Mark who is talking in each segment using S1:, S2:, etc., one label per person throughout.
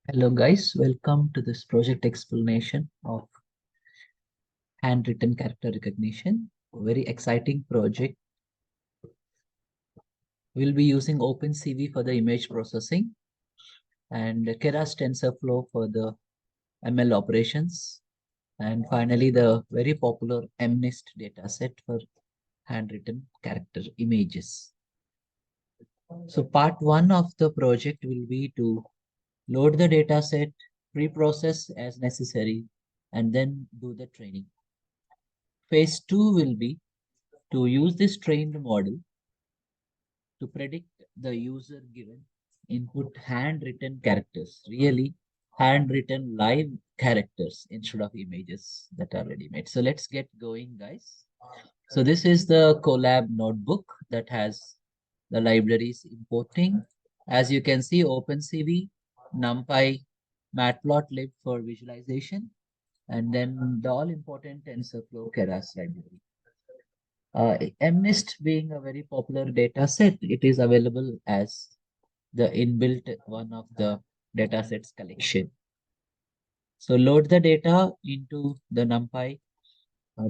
S1: Hello guys, welcome to this project explanation of handwritten character recognition. A very exciting project. We'll be using OpenCV for the image processing and KERAS TensorFlow for the ML operations. And finally, the very popular MNIST dataset for handwritten character images. So part one of the project will be to load the dataset, pre-process as necessary, and then do the training. Phase 2 will be to use this trained model to predict the user given input handwritten characters, really handwritten live characters instead of images that are ready made. So let's get going, guys. So this is the Colab notebook that has the libraries importing. As you can see, OpenCV, NumPy, Matplotlib for visualization, and then the all-important TensorFlow Keras library. MNIST being a very popular data set, it is available as the inbuilt one of the data sets collection. So load the data into the NumPy,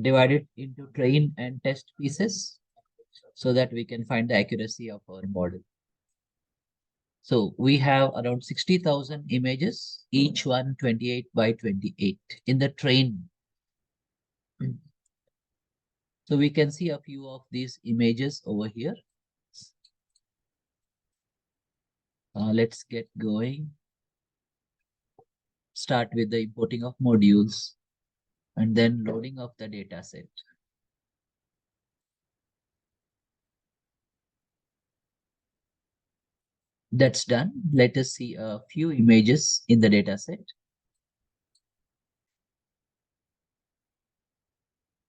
S1: divide it into train and test pieces so that we can find the accuracy of our model. So we have around 60,000 images, each one 28 by 28 in the train. So we can see a few of these images over here. Let's get going. Start with the importing of modules and then loading of the data set. That's done. Let us see a few images in the data set.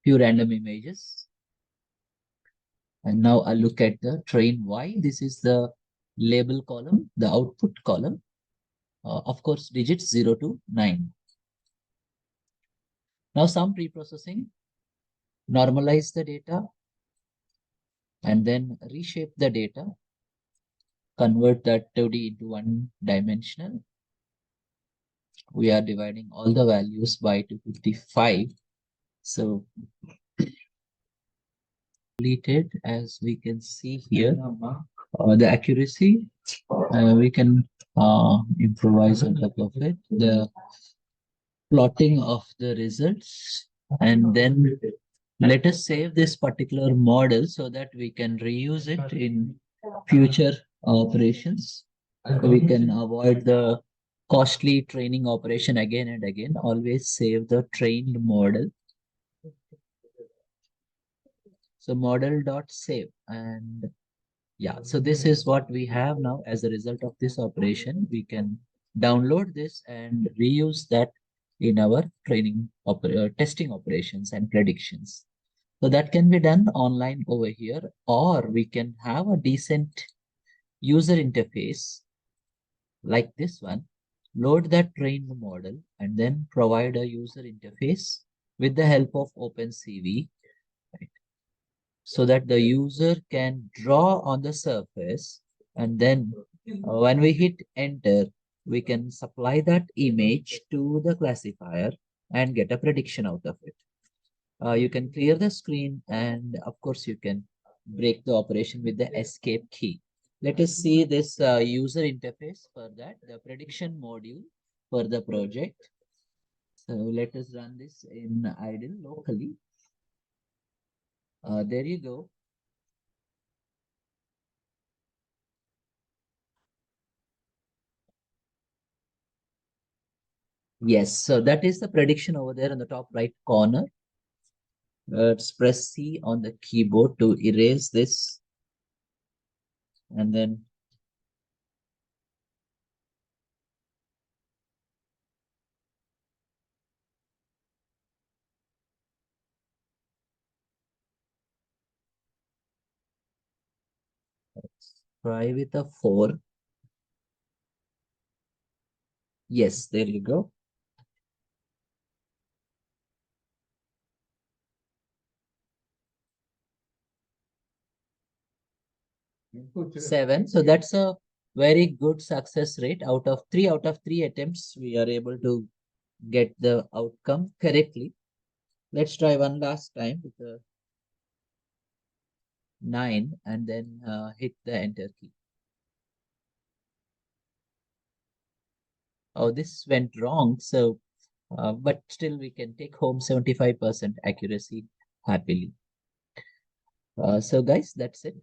S1: Few random images. And now I'll look at the train Y. This is the label column, the output column. Of course, digits 0 to 9. Now some pre-processing. Normalize the data and then reshape the data. Convert that 2D into one-dimensional. We are dividing all the values by 255. So completed, as we can see here, the accuracy, we can improvise on top of it. The plotting of the results, and then let us save this particular model so that we can reuse it in future operations. We can avoid the costly training operation again and again. Always save the trained model. So model.save, and yeah, so this is what we have now. As a result of this operation, we can download this and reuse that in our testing operations and predictions. So that can be done online over here, or we can have a decent user interface like this one, load that trained model, and then provide a user interface with the help of OpenCV, right, so that the user can draw on the surface, and then when we hit enter, we can supply that image to the classifier and get a prediction out of it. You can clear the screen, and of course you can break the operation with the escape key. Let us see this user interface for that, the prediction module for the project. So let us run this in idle locally. There you go. Yes, so that is the prediction over there in the top right corner. Let's press C on the keyboard to erase this. And then let's try with a 4. Yes, there you go. 7. So that's a very good success rate. Out of 3 attempts, we are able to get the outcome correctly. Let's try one last time with the 9 and then hit the enter key. Oh, this went wrong. So, but still we can take home 75% accuracy happily. So guys, that's it.